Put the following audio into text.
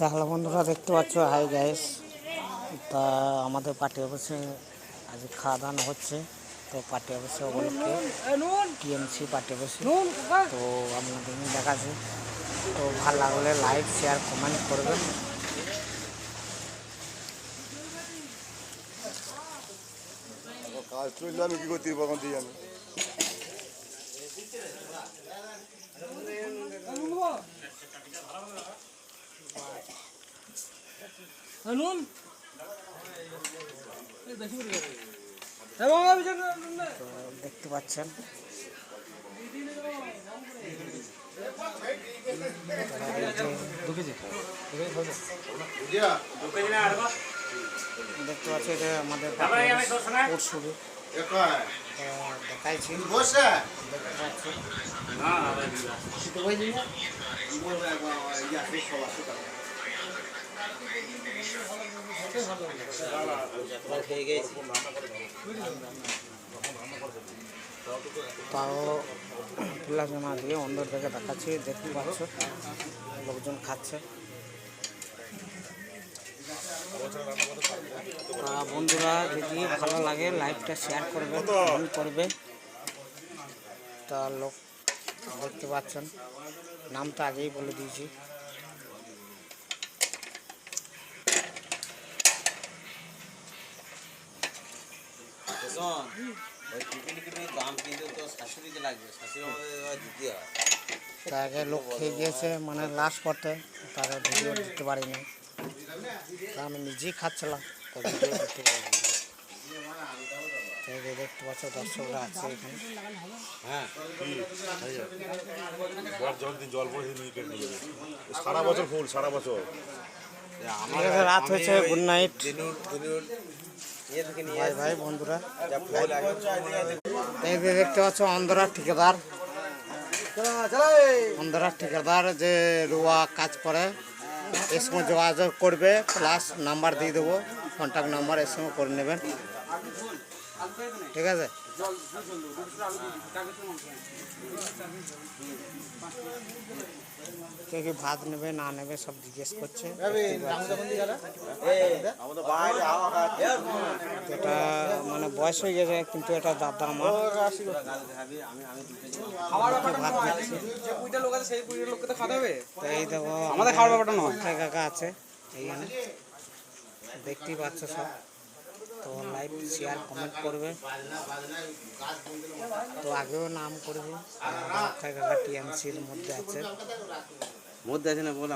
তাহলে বন্ধুরা দেখতে পাচ্ছ, হাই গাইস। তা আমাদের পার্টি অফিসে আজ খাওয়া দাওয়া হচ্ছে। তো পার্টি অফিসে ওগুলোকে টিএমসি পার্টি অফিসে তো আপনাদের দেখাচ্ছে। তো ভালো লাগলে লাইক শেয়ার কমেন্ট করবেন। কাজ চললে আমি কি করতে পারবো দিয়ে আমি দেখতে পাচ্ছেন দেখতে পাচ্ছি এটা আমাদের শুরু দেখাইছি। তাও প্লাস না দিয়ে অন্ধ থেকে দেখাচ্ছি। দেখতে পাচ্ছ লোকজন খাচ্ছে। বন্ধুরা যদি ভালো লাগে লাইভটা শেয়ার করবে, কমেন্ট করবে। তা লোক দেখতে পাচ্ছেন, নামটা আগেই বলে দিয়েছি। তাকে লোক খেয়ে গিয়েছে, মানে লাস্ট করতে তাকে ভিডিও দিতে পারিনি। তা আমি নিজেই খাচ্ছিলাম, তো ভিডিও দিতে পারিনি। দেখতে পাচ্ছ দর্শকরা আছে এখানে। হ্যাঁ জল পড়ে সারা বছর ফুল, সারা বছর। রাত হয়েছে, গুড নাইট ভাই ভাই বন্ধুরা। এই যে দেখতে পাচ্ছ অন্ধরার ঠিকাদার, অন্ধরার ঠিকাদার যে রুয়া কাজ করে, এর সঙ্গে যোগাযোগ করবে, প্লাস নাম্বার দিয়ে দেবো, কন্ট্যাক্ট নাম্বার, এর সঙ্গে করে নেবেন। ঠিক আছে। কে কি ভাত নেবে না নেবে সব জিজ্ঞেস করছে। এটা মানে বয়স হয়ে গেছে, কিন্তু এটা দাদা আমার ভাত দিচ্ছে। এই দেখো আমাদের খাওয়ার ব্যাপারটা নয়, কাকা আছে এইখানে, দেখতেই পাচ্ছ সব। তো লাইক শেয়ার কমেন্ট করবে। তো আগেও নাম করবে, কাকা টিএমসির মধ্যে আছে না বলে